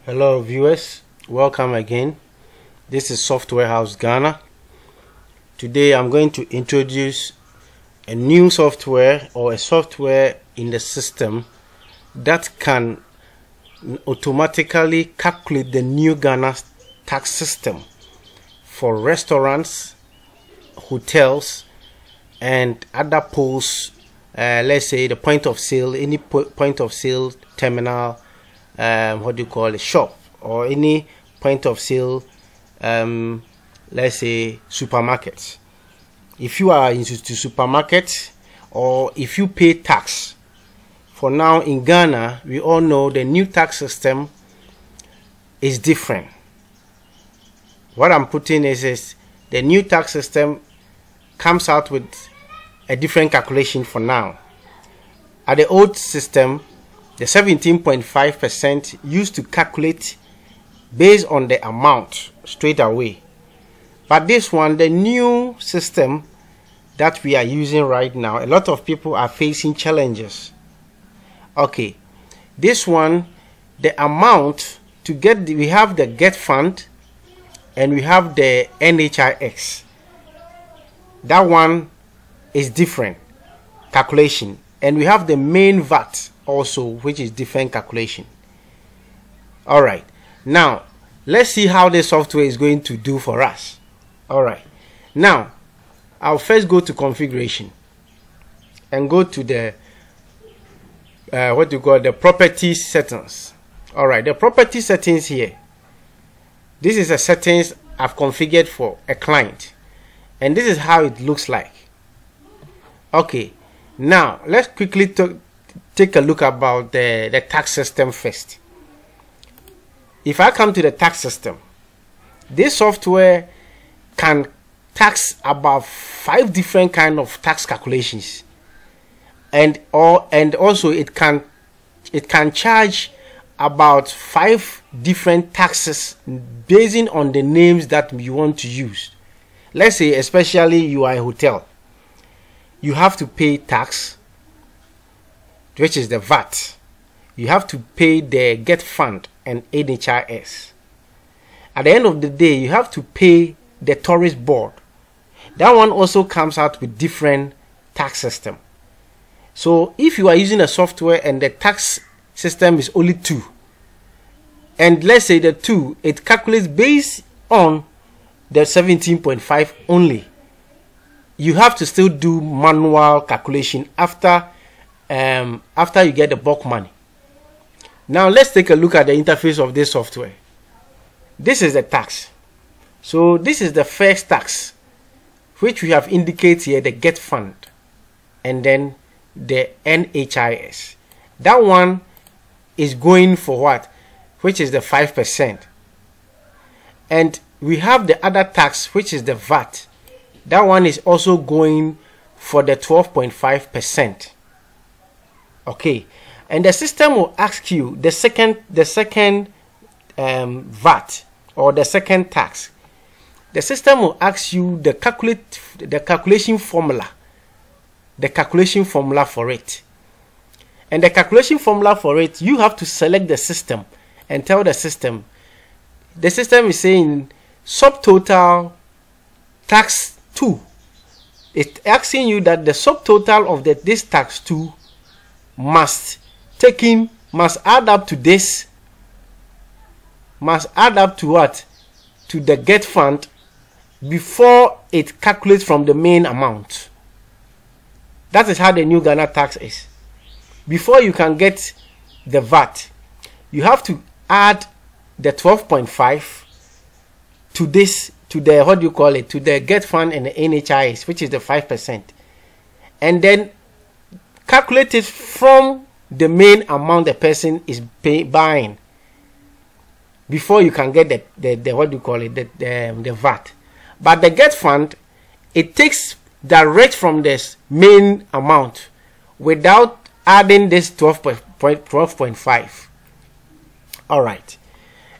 Hello viewers, welcome again. This is Software House Ghana. Today I'm going to introduce a new software or a software in the system that can automatically calculate the new Ghana tax system for restaurants, hotels and other posts, let's say the point of sale, any point of sale terminal, shop, or any point of sale, let's say supermarkets. If you are into supermarkets or if you pay tax, for now in Ghana we all know the new tax system is different. What I'm putting is the new tax system comes out with a different calculation for now. At the old system, the 17.5% used to calculate based on the amount straight away. But this one, the new system that we are using right now, a lot of people are facing challenges. Okay, this one, the amount to get, we have the Get Fund and we have the NHIS. That one is different calculation, and we have the main VAT also, which is different calculation. All right, now let's see how the software is going to do for us. All right, now I'll first go to configuration and go to the the property settings. All right, the property settings here, this is a settings I've configured for a client, and this is how it looks like. Okay, now let's quickly take a look about the tax system first. If I come to the tax system, this software can tax about 5 different kind of tax calculations, and also it can charge about 5 different taxes based on the names that you want to use. Let's say especially you are a hotel, you have to pay tax, which is the VAT. You have to pay the Get Fund and NHIS. At the end of the day, you have to pay the tourist board. That one also comes out with different tax system. So if you are using a software and the tax system is only 2, and let's say the 2, it calculates based on the 17.5 only, you have to still do manual calculation after you get the bulk money. Now let's take a look at the interface of this software. This is the tax. So this is the first tax, which we have indicated here, the Get Fund, and then the NHIS. That one is going for what? Which is the 5%. And we have the other tax, which is the VAT. That one is also going for the 12.5%. Okay, and the system will ask you the second VAT or the second tax. The system will ask you the calculation formula for it. And the calculation formula for it, you have to select the system and tell the system. The system is saying subtotal tax 2. It's asking you that the subtotal of this tax 2 must add up to this, must add up to what? To the Get Fund before it calculates from the main amount. That is how the new Ghana tax is. Before you can get the VAT, you have to add the 12.5 to this, to the to the Get Fund and the NHIS, which is the 5%, and then calculate it from the main amount the person is buying before you can get the VAT. But the Get Fund, it takes direct from this main amount without adding this 12.5. All right,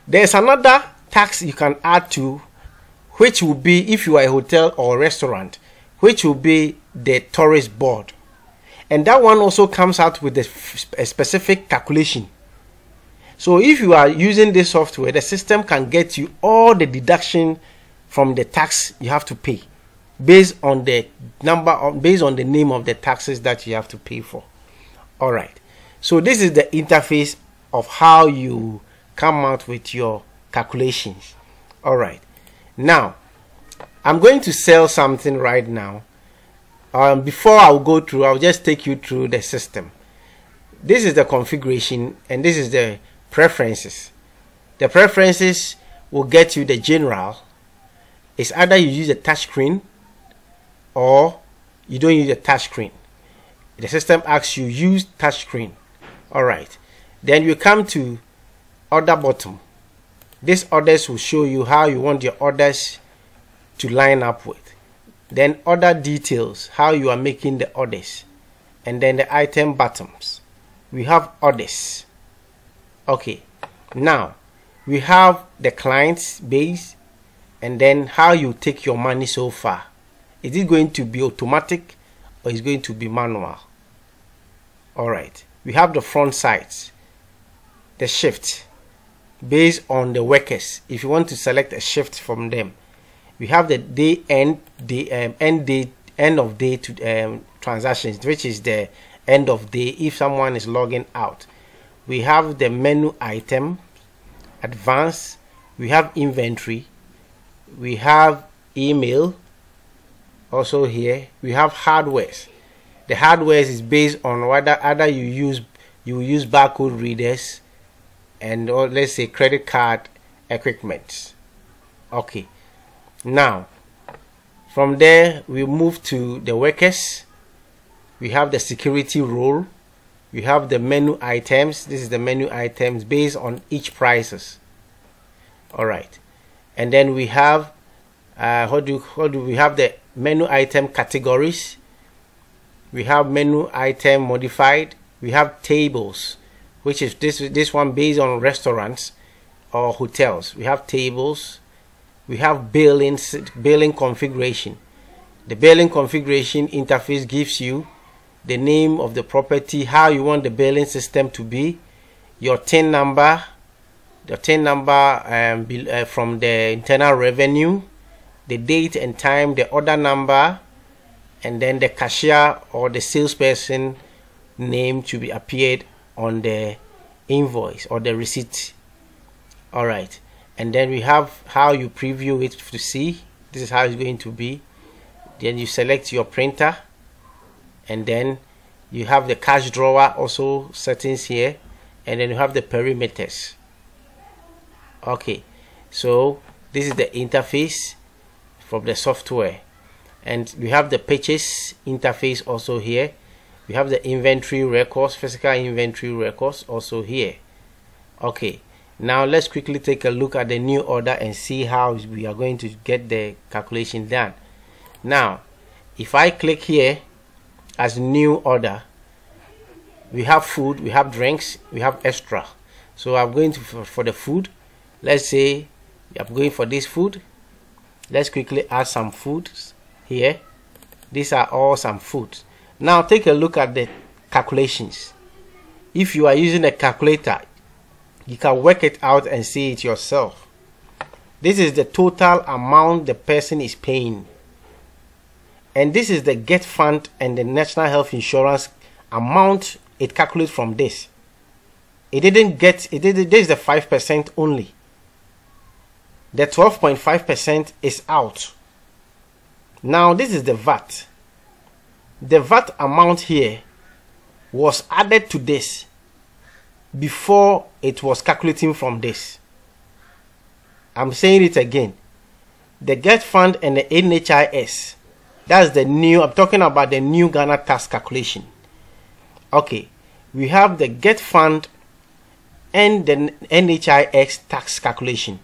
there's another tax you can add to, which will be, if you are a hotel or a restaurant, which will be the tourist board. And that one also comes out with a specific calculation. So if you are using this software, the system can get you all the deduction from the tax you have to pay based on the based on the name of the taxes that you have to pay for. All right. So this is the interface of how you come out with your calculations. All right. Now, I'm going to sell something right now. Before I'll go through, I'll just take you through the system. This is the configuration and this is the preferences. The preferences will get you the general. It's either you use a touch screen or you don't use a touch screen. The system asks you use touch screen. All right. Then you come to order bottom. These orders will show you how you want your orders to line up with. Then order details, how you are making the orders. And then the item bottoms. We have orders. Okay. Now, we have the client's base and then how you take your money so far. Is it going to be automatic or is it going to be manual? All right. We have the front sides, the shift based on the workers. If you want to select a shift from them, we have the day end, the end of day to transactions, which is the end of day if someone is logging out. We have the menu item, advanced. We have inventory. We have email. Also here we have hardwares. The hardware is based on whether either you use barcode readers and or let's say credit card equipment. Okay. Now from there we move to the workers. We have the security role. We have the menu items. This is the menu items based on each prices. All right. And then we have how do we have the menu item categories. We have menu item modified. We have tables, which is this one based on restaurants or hotels. We have tables. We have billing configuration. The billing configuration interface gives you the name of the property, how you want the billing system to be, your TIN number, the TIN number from the internal revenue, the date and time, the order number, and then the cashier or the salesperson name to be appeared on the invoice or the receipt. All right. And then we have how you preview it to see. This is how it's going to be. Then you select your printer, and then you have the cash drawer also settings here, and then you have the perimeters. Okay, so this is the interface from the software, and we have the purchase interface also here. We have the inventory records, physical inventory records also here. Okay, now let's quickly take a look at the new order and see how we are going to get the calculation done. Now if I click here as new order, we have food, we have drinks, we have extra. So I'm going to for the food. Let's say I'm going for this food. Let's quickly add some foods here. These are all some foods. Now take a look at the calculations. If you are using a calculator, you can work it out and see it yourself. This is the total amount the person is paying, and this is the Get Fund and the National Health Insurance amount. It calculates from this. This is the 5% only. The 12.5% is out. Now this is the VAT. The VAT amount here was added to this before it was calculating from this. I'm saying it again. The Get Fund and the NHIS, that's the new, I'm talking about the new Ghana tax calculation. Okay, we have the Get Fund and the NHIS tax calculation.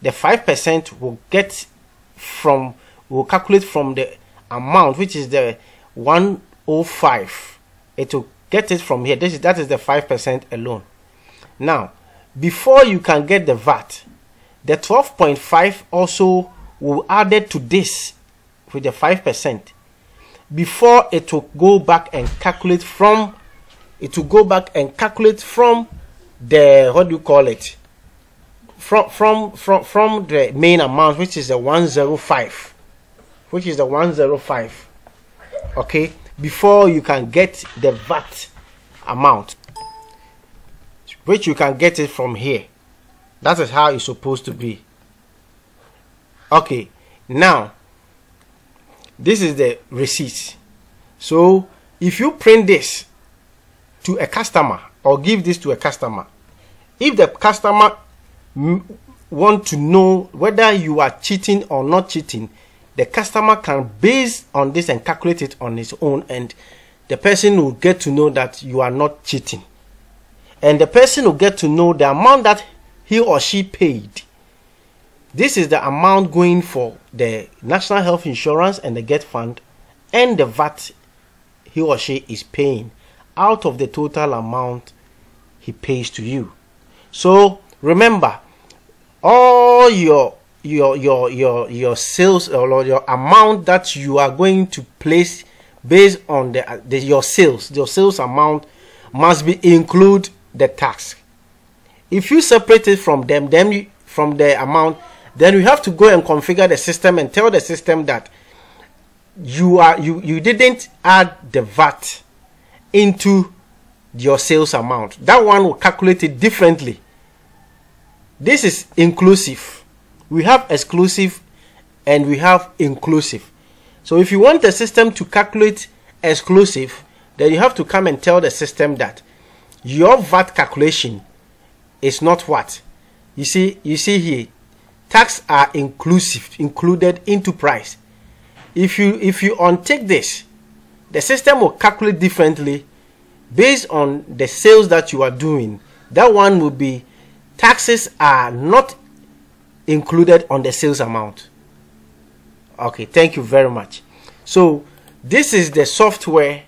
The 5% will calculate from the amount, which is the 105. It will get it from here. That is the 5% alone. Now, before you can get the VAT, the 12.5 also will add it to this with the 5%. Before it will go back and calculate from, the, what do you call it, from the main amount, which is the 105, okay, before you can get the VAT amount, which you can get it from here. That is how it's supposed to be. Okay, now this is the receipt. So if you print this to a customer or give this to a customer, if the customer want to know whether you are cheating or not cheating, the customer can base on this and calculate it on his own, and the person will get to know that you are not cheating, and the person will get to know the amount that he or she paid. This is the amount going for the National Health Insurance and the Get Fund, and the VAT he or she is paying out of the total amount he pays to you. So remember, all your sales or your amount that you are going to place based on your sales amount must be include the tax. If you separate it from them, from the amount, then you have to go and configure the system and tell the system that you didn't add the VAT into your sales amount. That one will calculate it differently. This is inclusive. We have exclusive and we have inclusive. So if you want the system to calculate exclusive, then you have to come and tell the system that your VAT calculation is not what you see here. Tax are included into price. If you untake this, the system will calculate differently based on the sales that you are doing. That one will be taxes are not included on the sales amount. Okay, thank you very much. So this is the software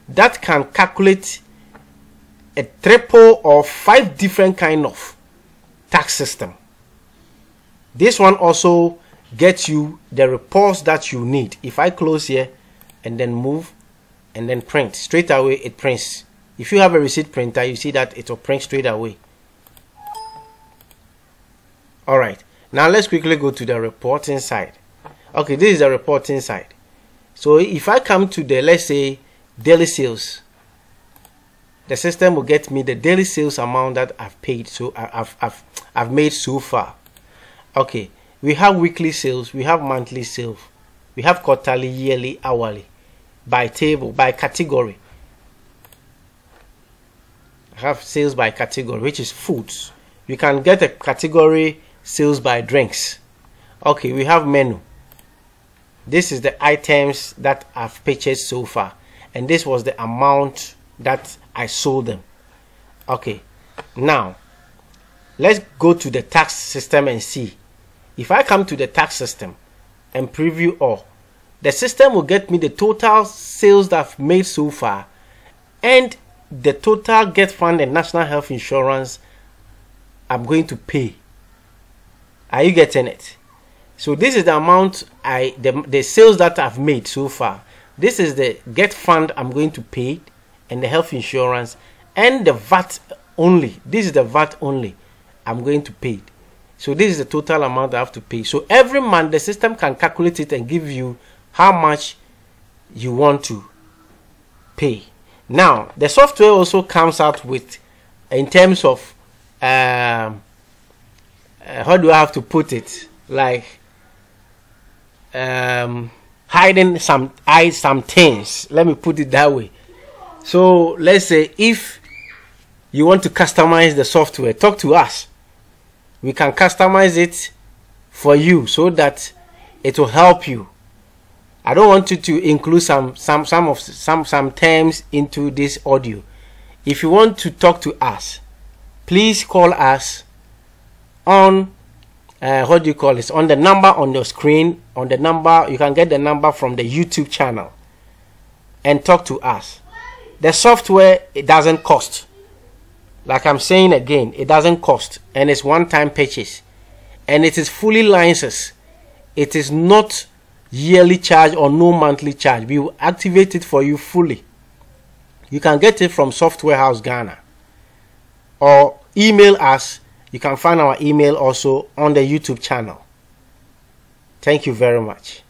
that can calculate a triple or 5 different kind of tax system. This one also gets you the reports that you need. If I close here and then move and then print, straight away it prints. If you have a receipt printer, you see that it will print straight away. Alright, now let's quickly go to the reporting side. Okay, this is the reporting side. So if I come to the, let's say, daily sales, the system will get me the daily sales amount that I've paid, so I've made so far. Okay, we have weekly sales, we have monthly sales, we have quarterly, yearly, hourly, by table, by category. I have sales by category, which is foods. You can get a category sales by drinks. Okay, we have menu. This is the items that I've purchased so far, and this was the amount that I sold them. Okay, now let's go to the tax system and see. If I come to the tax system and preview all, the system will get me the total sales that I've made so far and the total Get Fund and National Health Insurance I'm going to pay. Are you getting it? So this is the amount the sales that I've made so far. This is the Get Fund I'm going to pay and the health insurance and the VAT only. This is the VAT only I'm going to pay. So this is the total amount I have to pay. So every month the system can calculate it and give you how much you want to pay. Now the software also comes out with, in terms of how do I have to put it, like hiding some things. Let me put it that way. So let's say if you want to customize the software, talk to us. We can customize it for you so that it will help you. I don't want you to include some terms into this audio. If you want to talk to us, please call us on what do you call this, on the number on your screen. On the number, you can get the number from the YouTube channel and talk to us. The software, it doesn't cost. Like I'm saying again, it doesn't cost, and it's one-time purchase, and it is fully licensed. It is not yearly charge or no monthly charge. We will activate it for you fully. You can get it from Software House Ghana, or email us. You can find our email also on the YouTube channel. Thank you very much.